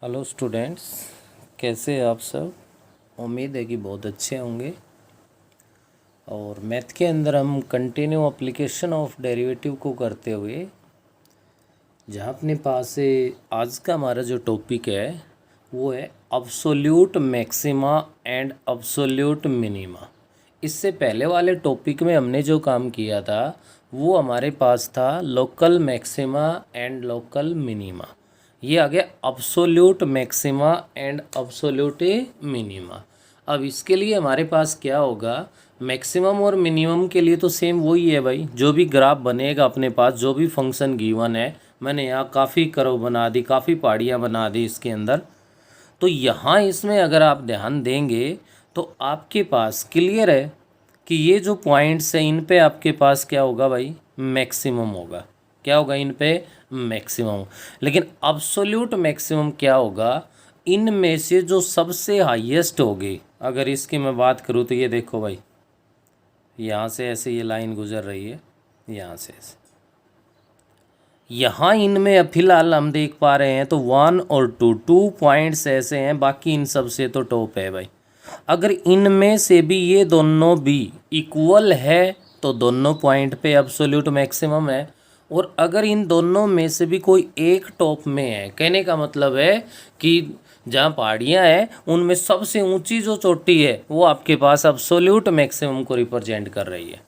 Hello students, कैसे हैं आप सब। उम्मीद है कि बहुत अच्छे होंगे। और मैथ के अंदर हम कंटिन्यू एप्लीकेशन ऑफ डेरिवेटिव को करते हुए जहाँ अपने पास से आज का हमारा जो टॉपिक है वो है absolute maxima and absolute minima. इससे पहले वाले टॉपिक में हमने जो काम किया था वो हमारे पास था local maxima and local minima. ये आ गया absolute maxima and absolute minima. अब इसके लिए हमारे पास क्या होगा, मैक्सिमम और मिनिमम के लिए तो सेम वही है भाई। जो भी ग्राफ बनेगा अपने पास, जो भी फंक्शन गिवन है, मैंने यहाँ काफ़ी कर्व बना दी, काफ़ी पहाड़ियाँ बना दी इसके अंदर। तो यहाँ इसमें अगर आप ध्यान देंगे तो आपके पास क्लियर है कि ये जो पॉइंट्स हैं इन पे आपके पास क्या होगा भाई, मैक्सिमम होगा। क्या होगा इन पे, मैक्सिमम। लेकिन अब्सोल्यूट मैक्सिमम क्या होगा, इनमें से जो सबसे हाईएस्ट होगी। अगर इसकी मैं बात करूँ तो ये देखो भाई, यहाँ से ऐसे ये लाइन गुजर रही है, यहाँ से ऐसे, यहाँ इनमें अब फिलहाल हम देख पा रहे हैं तो 1 और 2 पॉइंट्स ऐसे हैं, बाकी इन सब से तो टॉप है भाई। अगर इनमें से भी ये दोनों भी इक्वल है तो दोनों पॉइंट पे एब्सोल्यूट मैक्सिमम है। और अगर इन दोनों में से भी कोई एक टॉप में है, कहने का मतलब है कि जहाँ पहाड़ियाँ हैं उनमें सबसे ऊंची जो चोटी है वो आपके पास एब्सोल्यूट मैक्सिमम को रिप्रेजेंट कर रही है।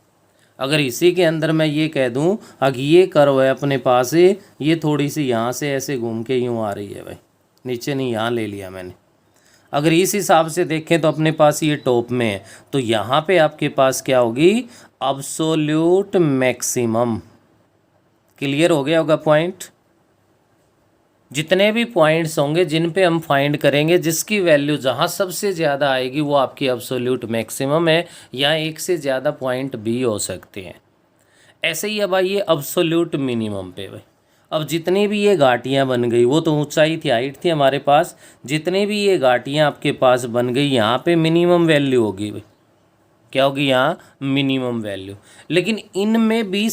अगर इसी के अंदर मैं ये कह दूं, अगर ये कर्व है अपने पास, ये थोड़ी सी यहाँ से ऐसे घूम के यूँ आ रही है भाई, नीचे नहीं, यहाँ ले लिया मैंने। अगर इस हिसाब से देखें तो अपने पास ये टॉप में है, तो यहाँ पे आपके पास क्या होगी, अब्सोल्यूट मैक्सिमम। क्लियर हो गया होगा पॉइंट। जितने भी पॉइंट्स होंगे जिन पे हम फाइंड करेंगे, जिसकी वैल्यू जहाँ सबसे ज़्यादा आएगी वो आपकी अब्सोल्यूट मैक्सिमम है, या एक से ज़्यादा पॉइंट भी हो सकते हैं। ऐसे ही अब आइए अब्सोल्यूट मिनिमम पे भाई। अब जितनी भी ये घाटियाँ बन गई, वो तो ऊंचाई थी, हाइट थी हमारे पास, जितनी भी ये घाटियाँ आपके पास बन गई, यहाँ पे मिनिमम वैल्यू होगी भाई। क्या होगी यहाँ, मिनिमम वैल्यू। लेकिन इनमें भी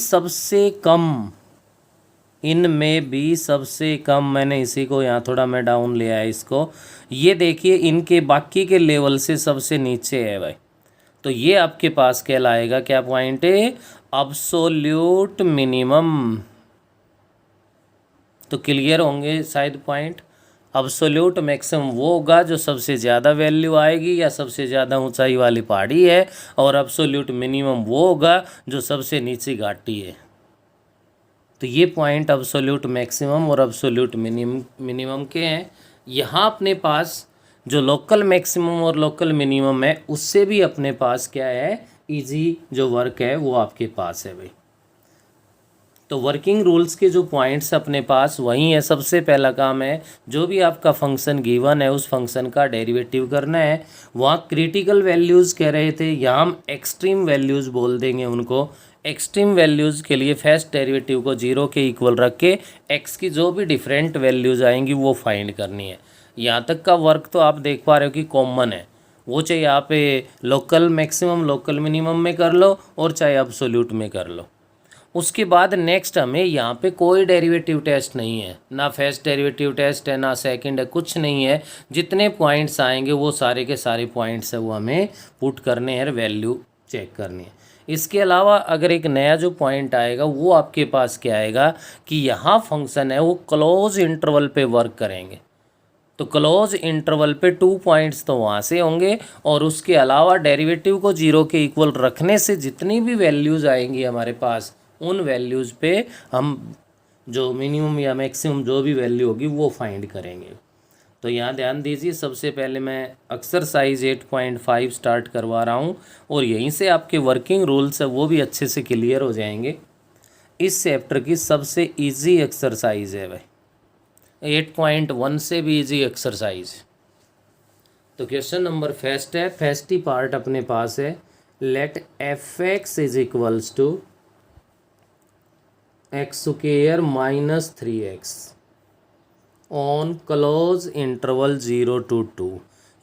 सबसे कम मैंने इसी को यहाँ थोड़ा मैं डाउन ले आया इसको, ये देखिए इनके बाकी के लेवल से सबसे नीचे है भाई। तो ये आपके पास कहलाएगा क्या पॉइंट है, अब्सोल्यूट मिनिमम। तो क्लियर होंगे शायद पॉइंट। अब्सोल्यूट मैक्सिमम वो होगा जो सबसे ज़्यादा वैल्यू आएगी या सबसे ज़्यादा ऊंचाई वाली पहाड़ी है, और अब्सोल्यूट मिनिमम वो होगा जो सबसे नीची घाटी है। तो ये पॉइंट अब्सोल्यूट मैक्सिमम और अब्सोल्यूट मिनिमम के हैं। यहाँ अपने पास जो लोकल मैक्सिमम और लोकल मिनिमम है, उससे भी अपने पास क्या है, इजी जो वर्क है वो आपके पास है भाई। तो वर्किंग रूल्स के जो पॉइंट्स अपने पास वही है। सबसे पहला काम है, जो भी आपका फंक्शन गिवन है उस फंक्शन का डेरिवेटिव करना है। वहाँ क्रिटिकल वैल्यूज़ कह रहे थे, यहाँ हम एक्सट्रीम वैल्यूज़ बोल देंगे उनको। एक्सट्रीम वैल्यूज़ के लिए फर्स्ट डेरिवेटिव को 0 के इक्वल रख के एक्स की जो भी डिफरेंट वैल्यूज़ आएंगी वो फाइंड करनी है। यहाँ तक का वर्क तो आप देख पा रहे हो कि कॉमन है, वो चाहे यहाँ पे लोकल मैक्सिमम लोकल मिनिमम में कर लो और चाहे अब्सोल्यूट में कर लो। उसके बाद नेक्स्ट हमें यहाँ पे कोई डेरिवेटिव टेस्ट नहीं है, ना फर्स्ट डेरिवेटिव टेस्ट है ना सेकंड है, कुछ नहीं है। जितने पॉइंट्स आएंगे वो सारे के सारे पॉइंट्स है वो हमें पुट करने हैं, वैल्यू चेक करनी है। इसके अलावा अगर एक नया जो पॉइंट आएगा वो आपके पास क्या आएगा कि यहाँ फंक्शन है वो क्लोज इंटरवल पे वर्क करेंगे। तो क्लोज इंटरवल पे 2 पॉइंट्स तो वहाँ से होंगे, और उसके अलावा डेरिवेटिव को 0 के इक्वल रखने से जितनी भी वैल्यूज़ आएंगी हमारे पास, उन वैल्यूज़ पे हम जो मिनिमम या मैक्सिमम जो भी वैल्यू होगी वो फाइंड करेंगे। तो यहाँ ध्यान दीजिए, सबसे पहले मैं एक्सरसाइज 8.5 स्टार्ट करवा रहा हूँ, और यहीं से आपके वर्किंग रूल्स है वो भी अच्छे से क्लियर हो जाएंगे। इस चैप्टर की सबसे ईजी एक्सरसाइज है भाई, 8.1 से भी इजी एक्सरसाइज। तो क्वेश्चन नंबर फर्स्ट है, फर्स्ट ही पार्ट अपने पास है, let f x is equals to x square minus 3x on close interval 0 to 2।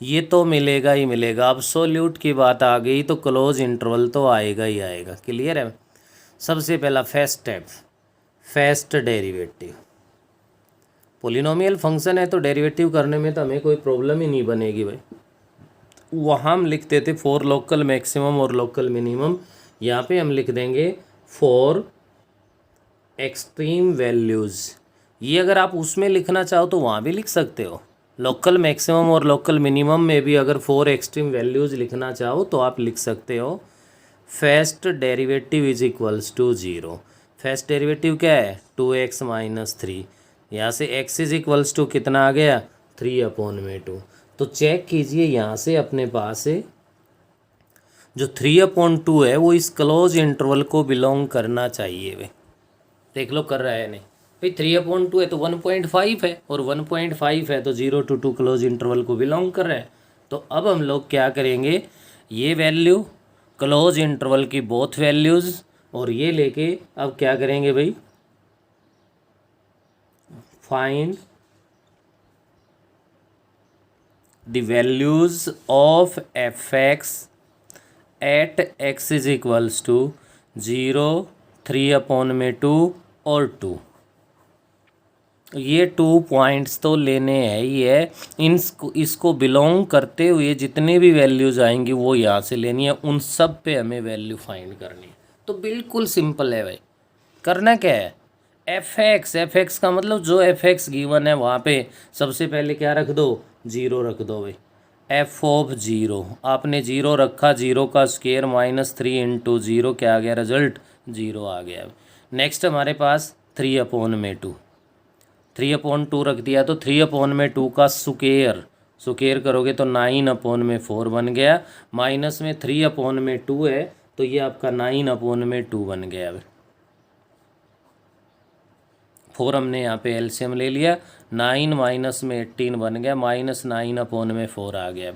ये तो मिलेगा ही मिलेगा, अब्सोल्यूट की बात आ गई तो क्लोज इंटरवल तो आएगा ही आएगा। क्लियर है। सबसे पहला first step, first derivative, polynomial function है तो डेरिवेटिव करने में तो हमें कोई प्रॉब्लम ही नहीं बनेगी भाई। वहाँ हम लिखते थे फॉर लोकल मैक्सिमम और लोकल मिनिमम, यहाँ पे हम लिख देंगे फॉर एक्सट्रीम वैल्यूज़। ये अगर आप उसमें लिखना चाहो तो वहाँ भी लिख सकते हो, लोकल मैक्सिमम और लोकल मिनिमम में भी अगर फॉर एक्सट्रीम वैल्यूज़ लिखना चाहो तो आप लिख सकते हो first derivative is equals to 0। First derivative क्या है 2x माइनस 3, यहाँ से x इज इक्वल्स टू कितना आ गया 3/2। तो चेक कीजिए यहाँ से अपने पास है जो 3/2 है वो इस क्लोज इंटरवल को बिलोंग करना चाहिए वे। देख लो कर रहा है नहीं भाई, 3/2 है तो 1.5 है, और 1.5 है तो 0 to 2 क्लोज इंटरवल को बिलोंग कर रहा है। तो अब हम लोग क्या करेंगे, ये वैल्यू क्लोज इंटरवल की बोथ वैल्यूज़ और ये लेके अब क्या करेंगे भाई, find the values of f(x) at x is equals to 0, 3/2 और 2। ये 2 पॉइंट्स तो लेने हैं ही है, इसको बिलोंग करते हुए जितने भी वैल्यूज़ आएंगी वो यहाँ से लेनी है, उन सब पे हमें वैल्यू फाइंड करनी है। तो बिल्कुल सिंपल है भाई, करना क्या है, एफ एक्स का मतलब जो f(x) गिवन है वहाँ पे सबसे पहले क्या रख दो 0 रख दो भाई। f(0) आपने 0 रखा, 0 का स्क्वायर -3 इंटू 0 क्या आ गया रिजल्ट 0 आ गया। नेक्स्ट हमारे पास 3/2, 3/2 रख दिया तो 3/2 का स्क्वायर करोगे तो 9/4 बन गया, माइनस में 3/2 है तो ये आपका 9/2 बन गया। 4 हमने यहाँ पे एलसीएम ले लिया, 9 माइनस में 18 बन गया, -9/4 आ गया।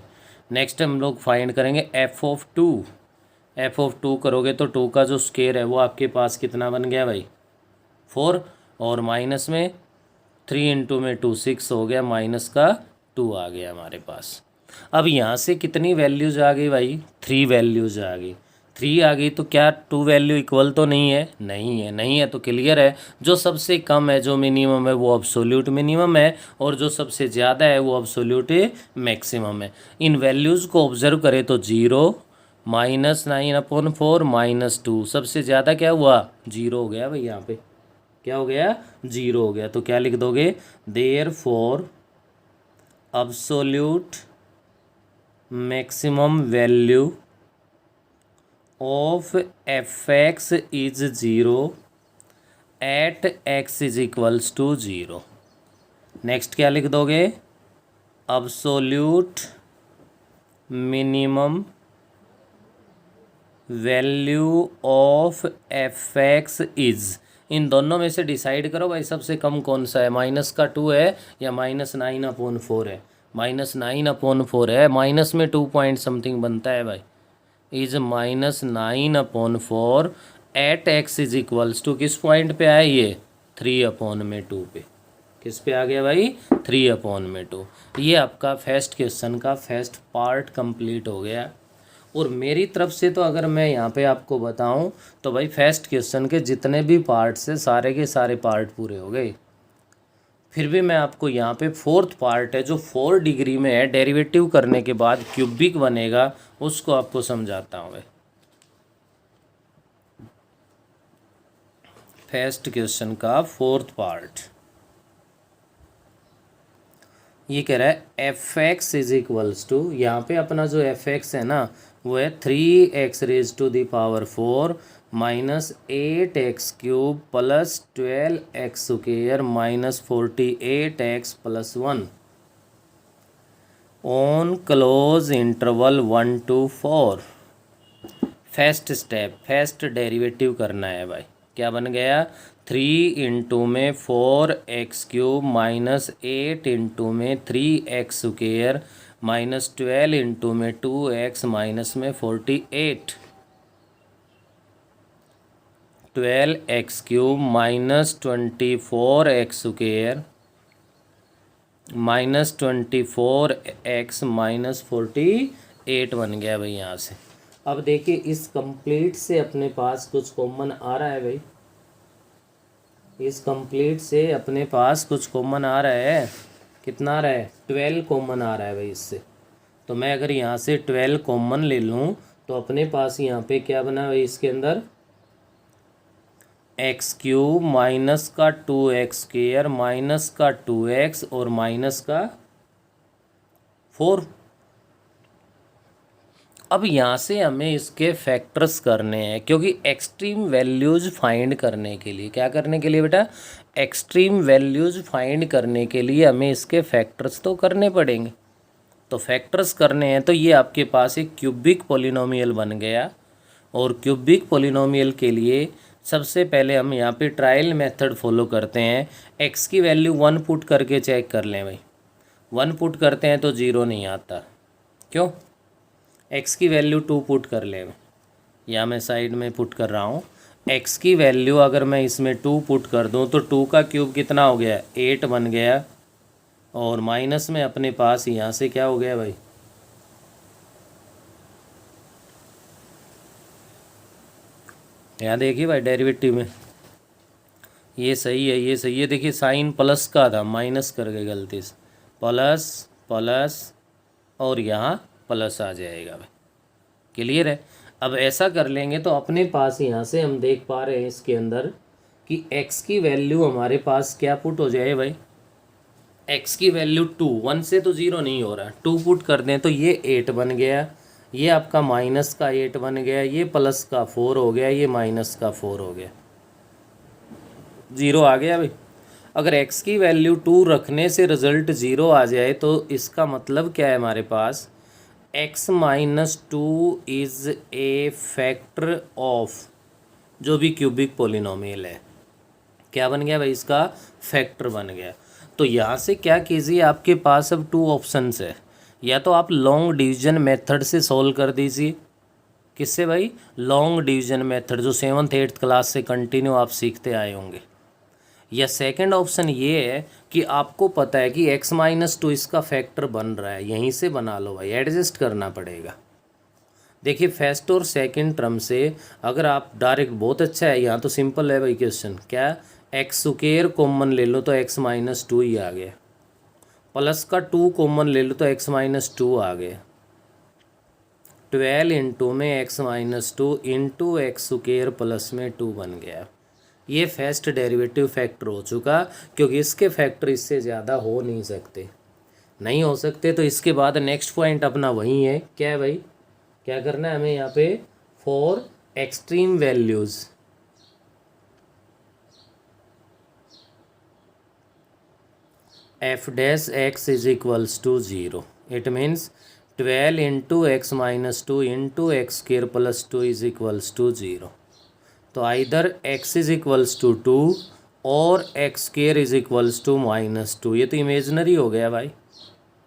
नेक्स्ट हम लोग फाइंड करेंगे f(2) करोगे तो 2 का जो स्क्वायर है वो आपके पास कितना बन गया भाई 4, और माइनस में 3 इंटू में 2 6 हो गया, माइनस का 2 आ गया हमारे पास। अब यहाँ से कितनी वैल्यूज़ आ गई भाई 3 वैल्यूज़ आ गई, 3 आ गई तो क्या 2 वैल्यू इक्वल तो नहीं है, नहीं है तो क्लियर है जो सबसे कम है जो मिनिमम है वो अब्सोल्यूट मिनिमम है, और जो सबसे ज़्यादा है वो अब्सोल्यूट मैक्सिमम है। इन वैल्यूज़ को ऑब्जर्व करें तो 0, -9/4 -2, सबसे ज़्यादा क्या हुआ 0 हो गया भाई, यहाँ पे क्या हो गया 0 हो गया। तो क्या लिख दोगे, therefore absolute maximum value of f(x) is 0 at x is equals to 0। Next क्या लिख दोगे, absolute minimum value of f(x) is, इन दोनों में से डिसाइड करो भाई सबसे कम कौन सा है, -2 है या -9/4 है, -9/4 है, माइनस में 2 पॉइंट समथिंग बनता है भाई, is -9/4 at x is equals to किस पॉइंट पे आया ये 3/2 पे, किस पे आ गया भाई 3/2। ये आपका फर्स्ट क्वेश्चन का फर्स्ट पार्ट कंप्लीट हो गया। और मेरी तरफ से तो अगर मैं यहाँ पे आपको बताऊँ तो भाई फर्स्ट क्वेश्चन के जितने भी पार्ट्स हैं सारे के सारे पार्ट पूरे हो गए। फिर भी मैं आपको यहाँ पे फोर्थ पार्ट है जो 4 डिग्री में है, डेरिवेटिव करने के बाद क्यूबिक बनेगा, उसको आपको समझाता हूँ मैं। फर्स्ट क्वेश्चन का फोर्थ पार्ट ये कह रहा है f(x) इज इक्वल्स टू, यहाँ पे अपना जो f(x) है ना वो है 3x⁴ -8x³ plus 12x² -48x + 1 on close interval 1 to 4। First step first derivative करना है भाई, क्या बन गया 3 इंटू में 4x³ -8 इंटू में 3x² -12 इंटू में 2x माइनस में 48, 12x³ -24x² -24x -48 बन गया भाई यहाँ से। अब देखिए इस कंप्लीट से अपने पास कुछ कॉमन आ रहा है भाई, इस कंप्लीट से अपने पास कुछ कॉमन आ रहा है। कितना आ रहा है? 12 कॉमन आ रहा है भाई इससे। तो मैं अगर यहाँ से 12 कॉमन ले लूँ तो अपने पास यहाँ पे क्या बना भाई इसके अंदर? एक्स क्यूब माइनस का 2x² माइनस का 2x और माइनस का 4। अब यहाँ से हमें इसके फैक्टर्स करने हैं, क्योंकि एक्सट्रीम वैल्यूज़ फाइंड करने के लिए, क्या करने के लिए बेटा? एक्सट्रीम वैल्यूज़ फाइंड करने के लिए हमें इसके फैक्टर्स तो करने पड़ेंगे। तो फैक्टर्स करने हैं तो ये आपके पास एक क्यूबिक पॉलिनोमियल बन गया। और क्यूबिक पॉलिनोमियल के लिए सबसे पहले हम यहाँ पे ट्रायल मेथड फॉलो करते हैं। एक्स की वैल्यू 1 पुट करके चेक कर लें भाई। 1 पुट करते हैं तो 0 नहीं आता। क्यों? एक्स की वैल्यू 2 पुट कर ले, या मैं साइड में पुट कर रहा हूँ। एक्स की वैल्यू अगर मैं इसमें 2 पुट कर दूँ तो 2 का क्यूब कितना हो गया? 8 बन गया। और माइनस में अपने पास यहाँ से क्या हो गया भाई? यहाँ देखिए भाई डेरिवेटिव में ये सही है, ये सही है। देखिए साइन प्लस का था, माइनस कर गए गलती से। प्लस प्लस और यहाँ प्लस आ जाएगा भाई। क्लियर है? अब ऐसा कर लेंगे तो अपने पास यहाँ से हम देख पा रहे हैं इसके अंदर कि x की वैल्यू हमारे पास क्या पुट हो जाए भाई? x की वैल्यू 2, 1 से तो 0 नहीं हो रहा, 2 पुट कर दें तो ये 8 बन गया। ये आपका माइनस का 8 बन गया, ये प्लस का 4 हो गया, ये माइनस का 4 हो गया। 0 आ गया भाई। अगर x की वैल्यू 2 रखने से रिजल्ट 0 आ जाए तो इसका मतलब क्या है हमारे पास? x minus 2 is a factor of जो भी क्यूबिक पोलिनोमियल है। क्या बन गया भाई? इसका फैक्टर बन गया। तो यहाँ से क्या कीजिए, आपके पास अब 2 ऑप्शंस है। या तो आप लॉन्ग डिवीजन मेथड से सॉल्व कर दीजिए। किससे भाई? लॉन्ग डिवीजन मेथड, जो 7th 8th क्लास से कंटिन्यू आप सीखते आए होंगे। या सेकंड ऑप्शन ये है कि आपको पता है कि x माइनस 2 इसका फैक्टर बन रहा है, यहीं से बना लो भाई, एडजस्ट करना पड़ेगा। देखिए फर्स्ट और सेकंड टर्म से अगर आप डायरेक्ट, बहुत अच्छा है, यहाँ तो सिंपल है भाई क्वेश्चन। क्या? एक्स स्क्वायर कॉमन ले लो तो x माइनस 2 ही आ गया। प्लस का 2 कॉमन ले लो तो x माइनस 2 आ गया। 12 इंटू में x minus 2 into x square plus में 2 बन गया। ये फर्स्ट डेरिवेटिव फैक्टर हो चुका, क्योंकि इसके फैक्टर इससे ज़्यादा हो नहीं सकते। नहीं हो सकते तो इसके बाद नेक्स्ट पॉइंट अपना वही है। क्या है भाई? क्या करना है हमें यहाँ पे? For extreme values f dash x is equals to 0। It means 12 into x minus 2 into x square plus 2 is equals to 0। तो either x is equals to 2 और x square is equals to minus 2। ये तो imaginary हो गया भाई।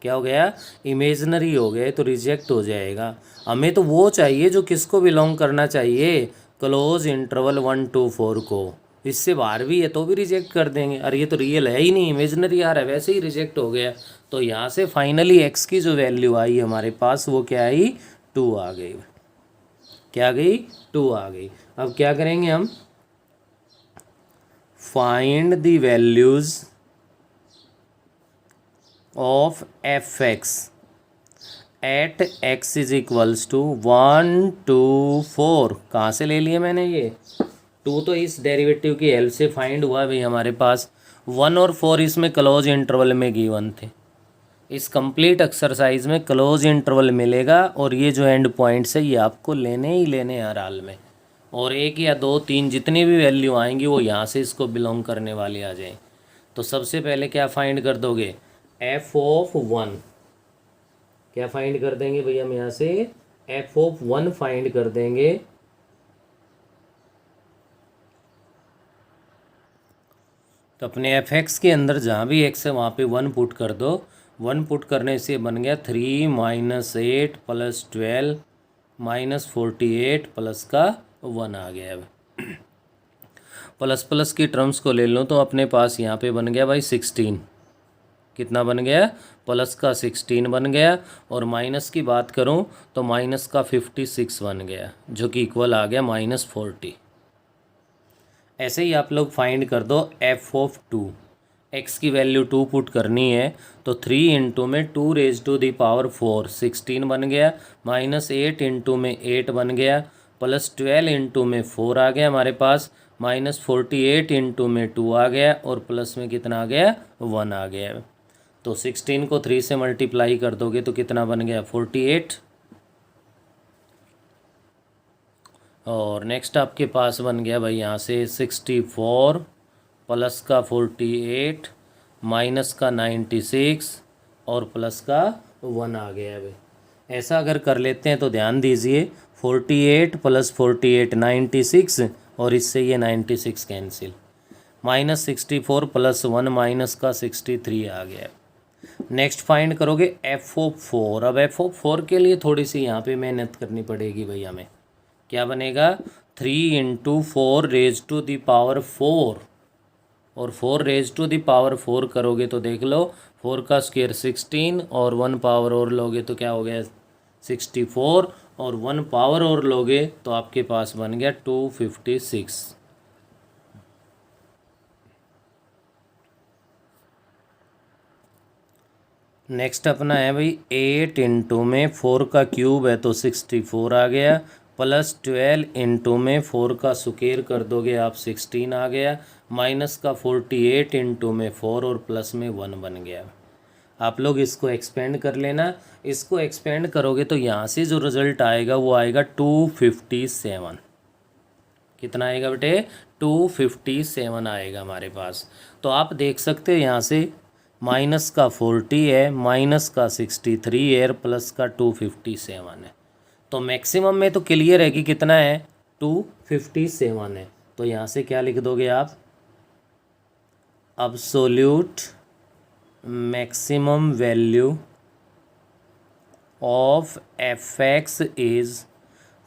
क्या हो गया? इमेजनरी हो गया, तो रिजेक्ट हो जाएगा। हमें तो वो चाहिए जो किसको बिलोंग करना चाहिए? क्लोज इंटरवल 1 to 4 को। इससे बाहर भी है तो भी रिजेक्ट कर देंगे। अरे ये तो रियल है ही नहीं, इमेजनरी आ रहा है, वैसे ही रिजेक्ट हो गया। तो यहाँ से फाइनली x की जो वैल्यू आई हमारे पास वो क्या आई? 2 आ गई। क्या आ गई? 2 आ गई। अब क्या करेंगे हम? Find the values of f x at x is equals to 1 to 4। कहाँ से ले लिए मैंने ये? 2 तो इस डेरिवेटिव की हेल्प से फाइंड हुआ भाई हमारे पास। 1 और 4 इसमें क्लोज इंटरवल में गिवन थे। इस कंप्लीट एक्सरसाइज में क्लोज इंटरवल मिलेगा और ये जो एंड पॉइंट्स है ये आपको लेने ही लेने हर हाल में। और 1 या 2 3 जितनी भी वैल्यू आएंगी वो यहाँ से इसको बिलोंग करने वाली आ जाए। तो सबसे पहले क्या फाइंड कर दोगे? F of 1। क्या फाइंड कर देंगे भैया हम यहाँ से? एफ ऑफ 1 फाइंड कर देंगे। तो अपने एफ एक्स के अंदर जहाँ भी एक्स है वहाँ पे 1 पुट कर दो। 1 पुट करने से बन गया 3 माइनस 8 प्लस 12 माइनस 48 प्लस का 1 आ गया। प्लस प्लस की टर्म्स को ले लो तो अपने पास यहाँ पे बन गया भाई 16। कितना बन गया? प्लस का 16 बन गया। और माइनस की बात करूँ तो माइनस का 56 बन गया, जो कि इक्वल आ गया -40। ऐसे ही आप लोग फाइंड कर दो एफ ऑफ 2। एक्स की वैल्यू 2 पुट करनी है तो 3 इंटू में 2 रेज टू दी पावर 4 16 बन गया, माइनस 8 इंटू में 8 बन गया, प्लस 12 इंटू में 4 आ गया हमारे पास, माइनस 48 इंटू में 2 आ गया, और प्लस में कितना आ गया 1 आ गया। तो 16 को 3 से मल्टीप्लाई कर दोगे तो कितना बन गया 48। और नेक्स्ट आपके पास बन गया भाई यहाँ से 64 प्लस का 48 माइनस का 96 और प्लस का 1 आ गया भाई। ऐसा अगर कर लेते हैं तो ध्यान दीजिए 48 प्लस 48 96, और इससे ये 96 कैंसिल, माइनस 64 प्लस 1 माइनस का 63 आ गया। नेक्स्ट फाइंड करोगे एफ ओ 4। अब एफ ओ 4 के लिए थोड़ी सी यहाँ पे मेहनत करनी पड़ेगी भाई हमें। क्या बनेगा 3 into 4 raise to the power 4, और 4 रेज टू दी पावर 4 करोगे तो देख लो 4 का स्क्वायर 16, और 1 पावर और लोगे तो क्या हो गया 64, और 1 पावर और लोगे तो आपके पास बन गया 256। नेक्स्ट अपना है भाई 8 इंटू में 4 का क्यूब है तो 64 आ गया, प्लस 12 इंटू में 4 का स्क्वायर कर दोगे आप 16 आ गया, माइनस का 48 इंटू में 4 और प्लस में 1 बन गया। आप लोग इसको एक्सपेंड कर लेना। इसको एक्सपेंड करोगे तो यहाँ से जो रिजल्ट आएगा वो आएगा 257। कितना आएगा बेटे 257 आएगा हमारे पास। तो आप देख सकते हो यहाँ से माइनस का 40 है, माइनस का 63 है, प्लस का 257 है। तो मैक्सिमम में तो क्लियर है कि कितना है 257 है। तो यहाँ से क्या लिख दोगे आप absolute maximum value of f x is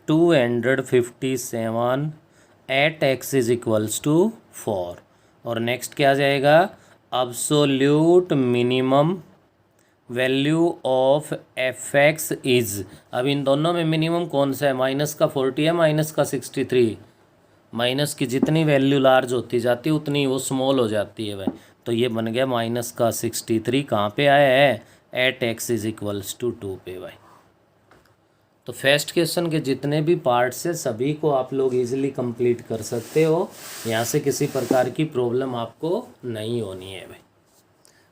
257 at x is equals to 4। और नेक्स्ट क्या आ जाएगा absolute minimum value of f x is. अब इन दोनों में मिनिमम कौन सा है, माइनस का 40 है, माइनस का 63। माइनस की जितनी वैल्यू लार्ज होती जाती है उतनी वो स्मॉल हो जाती है भाई। तो ये बन गया माइनस का 63 कहाँ पे आया है at x is equals to 2 पे भाई। तो फर्स्ट क्वेश्चन के जितने भी पार्ट्स है सभी को आप लोग इजीली कंप्लीट कर सकते हो। यहाँ से किसी प्रकार की प्रॉब्लम आपको नहीं होनी है भाई।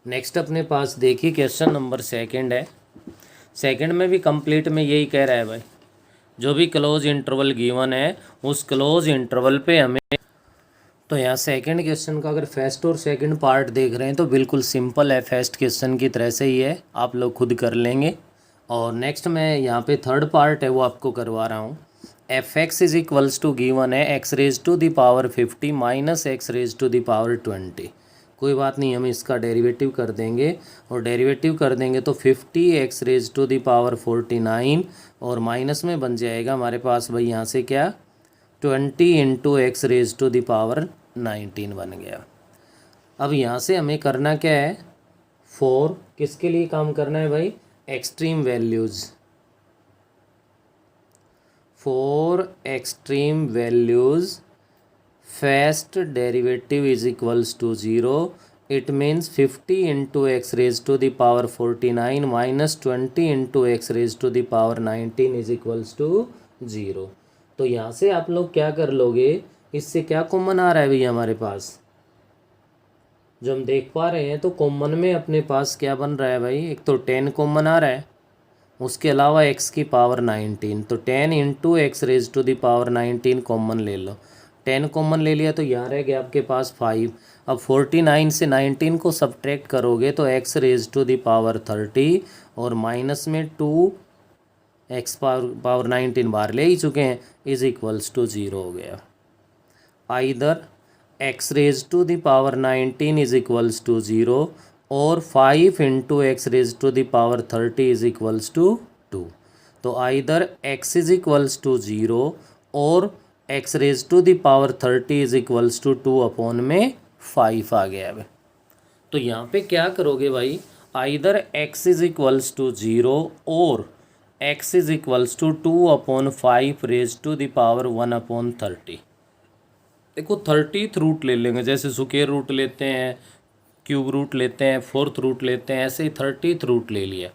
नेक्स्ट अपने पास देखिए क्वेश्चन नंबर सेकंड है। सेकंड में भी कंप्लीट में यही कह रहा है भाई जो भी क्लोज इंटरवल गिवन है उस क्लोज इंटरवल पे हमें। तो यहाँ सेकंड क्वेश्चन का अगर फर्स्ट और सेकंड पार्ट देख रहे हैं तो बिल्कुल सिंपल है, फर्स्ट क्वेश्चन की तरह से ही है, आप लोग खुद कर लेंगे। और नेक्स्ट मैं यहाँ पे थर्ड पार्ट है वो आपको करवा रहा हूँ। F x is equals to given है x raise to the power 50 minus x raise to the power 20। कोई बात नहीं, हम इसका डेरिवेटिव कर देंगे, और डेरिवेटिव कर देंगे तो 50 x raise to the power 49, और माइनस में बन जाएगा हमारे पास भाई यहाँ से क्या 20 into x raise to the power 19 बन गया। अब यहाँ से हमें करना क्या है 4 किसके लिए काम करना है भाई extreme values. For extreme values first derivative is equals to 0। It means 50 into x raise to the power 49 minus 20 into x raise to the power 19 is equals to 0। तो यहाँ से आप लोग क्या कर लोगे, इससे क्या कॉमन आ रहा है भैया हमारे पास, जो हम देख पा रहे हैं तो कॉमन में अपने पास क्या बन रहा है भाई, एक तो 10 कॉमन आ रहा है, उसके अलावा x की पावर 19, तो 10 into x raise to the power 19 common ले लो। 10 कॉमन ले लिया तो यहाँ रह गया आपके पास 5। अब 49 से 19 को सब्ट्रैक्ट करोगे तो x raise to the power 30, और माइनस में 2 x पावर 19 बाहर ले ही चुके हैं इज इक्वल्स टू 0 हो गया। Either x raise to the power 19 is equals to 0 और 5 into x raise to the power 30 is equals to 2। तो either x is equals to 0 और x raise to the power 30 is equals to 2 upon में 5 आ गया है। तो यहाँ पे क्या करोगे भाई, either x is equals to 0 और x is equals to 2 upon 5 raise to the power 1 upon 30। देखो 30th रूट ले लेंगे, जैसे स्क्वायर रूट लेते हैं, क्यूब रूट लेते हैं, फोर्थ रूट लेते हैं, ऐसे ही 30th रूट ले लिया।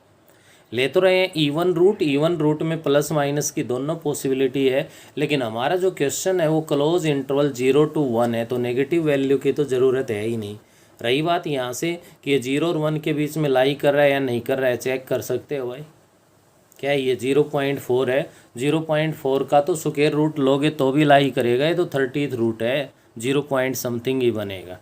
ले तो रहे हैं इवन रूट में प्लस माइनस की दोनों पॉसिबिलिटी है, लेकिन हमारा जो क्वेश्चन है वो क्लोज इंटरवल 0 to 1 है, तो नेगेटिव वैल्यू की तो ज़रूरत है ही नहीं। रही बात यहाँ से कि ये 0 और 1 के बीच में लाई कर रहा है या नहीं कर रहा है, चेक कर सकते हो भाई। क्या ये 0.4 है, 0.4 का तो स्क्वायर रूट लोगे तो भी लाई करेगा, ये तो 30th रूट है, 0 पॉइंट समथिंग ही बनेगा।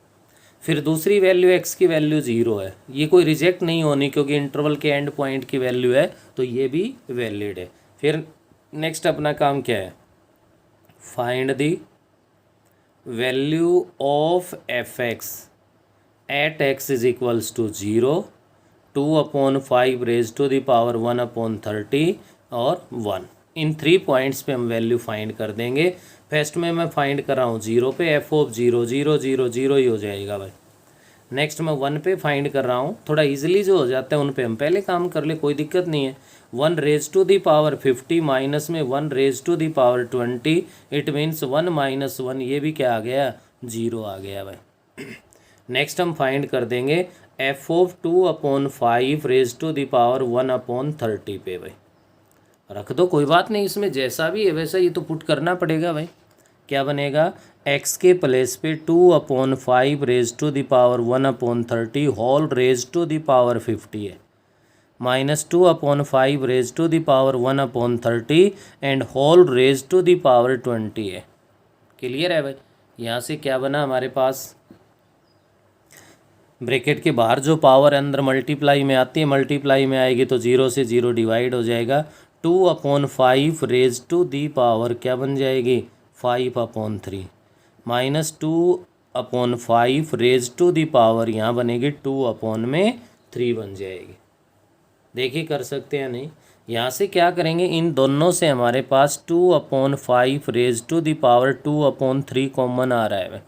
फिर दूसरी वैल्यू x की वैल्यू 0 है, ये कोई रिजेक्ट नहीं होनी क्योंकि इंटरवल के एंड पॉइंट की वैल्यू है, तो ये भी वैलिड है। फिर नेक्स्ट अपना काम क्या है, find the value of fx at x is equals to 0, 2/5 raise to the power 1/30 और 1। इन 3 पॉइंट्स पे हम वैल्यू फाइंड कर देंगे। फर्स्ट में मैं फाइंड कर रहा हूँ 0 पे, f ऑफ 0 0 0 0 ही हो जाएगा भाई। नेक्स्ट मैं 1 पे फाइंड कर रहा हूँ, थोड़ा इजीली जो हो जाता है उन पे हम पहले काम कर ले, कोई दिक्कत नहीं है। 1 raise to the power 50 minus में 1 raise to the power 20, it means 1 - 1, ये भी क्या आ गया, 0 आ गया भाई। नेक्स्ट हम फाइंड कर देंगे f of 2/5 raise to the power 1/30 पे भाई। रख दो, कोई बात नहीं, इसमें जैसा भी है वैसा ये तो पुट करना पड़ेगा भाई। क्या बनेगा, x के प्लेस पे 2/5 raise to the power 1/30 whole raise to the power 50 है, minus 2/5 raise to the power 1/30 and whole raise to the power 20 है। क्लियर है भाई। यहाँ से क्या बना हमारे पास, ब्रैकेट के बाहर जो पावर अंदर मल्टीप्लाई में आती है, मल्टीप्लाई में आएगी तो 0 से 0 डिवाइड हो जाएगा। 2/5 रेज टू दी पावर क्या बन जाएगी, 5/3 minus 2/5 raise to the power यहाँ बनेगी 2/3 बन जाएगी। देखिए कर सकते हैं नहीं। यहाँ से क्या करेंगे, इन दोनों से हमारे पास 2/5 raise to the power 2/3 common आ रहा है।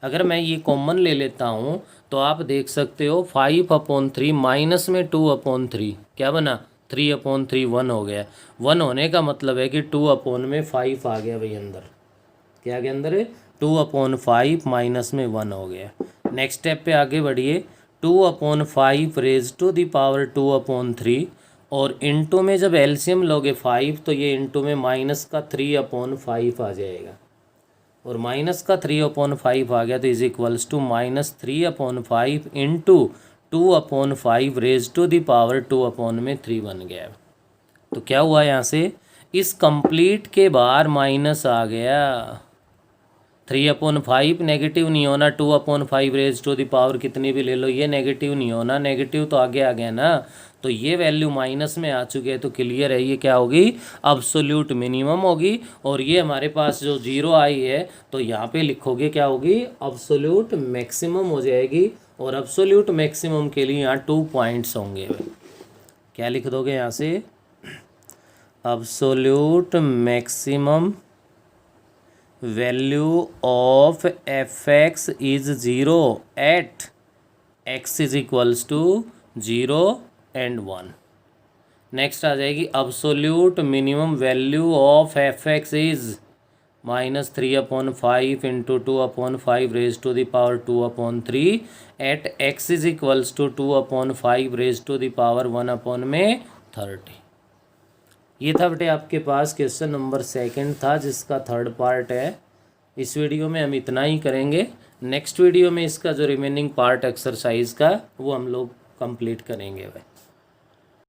अगर मैं ये कॉमन ले लेता हूँ तो आप देख सकते हो 5/3 माइनस में 2/3 क्या बना, 3/3 1 हो गया। 1 होने का मतलब है कि 2/5 आ गया भाई अंदर। क्या आ गया अंदर है, 2/5 माइनस में 1 हो गया। नेक्स्ट स्टेप पे आगे बढ़िए, 2/5 रेज टू द पावर 2/3 और इंटू में जब एलसीएम लोगे 5 तो ये इंटू में माइनस का 3/5 आ जाएगा, और माइनस का 3/5 आ गया तो is equals to -3/5 into 2/5 raise to the power 2/3 बन गया। तो क्या हुआ यहाँ से, इस कंप्लीट के बाहर माइनस आ गया, 3/5 नेगेटिव नहीं होना, 2/5 रेज टू द पावर कितनी भी ले लो ये नेगेटिव नहीं होना, नेगेटिव तो आगे आ गया ना, तो ये वैल्यू माइनस में आ चुकी है, तो क्लियर है ये क्या होगी, अब्सोल्यूट मिनिमम होगी। और ये हमारे पास जो 0 आई है तो यहाँ पे लिखोगे क्या होगी, अब्सोल्यूट मैक्सिमम हो जाएगी। और अब्सोल्यूट मैक्सिमम के लिए यहाँ 2 पॉइंट्स होंगे। क्या लिख दोगे यहाँ से, absolute maximum value of fx is 0 at x is equals to 0 and 1। Next आ जाएगी absolute minimum value of fx is -3/5 into 2/5 raise to the power 2/3 at x is equals to 2/5 raise to the power 1/30। ये था बेटे आपके पास question number 2 था, जिसका 3rd part है। इस वीडियो में हम इतना ही करेंगे। नेक्स्ट वीडियो में इसका जो रिमेनिंग पार्ट एक्सरसाइज का वो हम लोग कंप्लीट करेंगे भाई।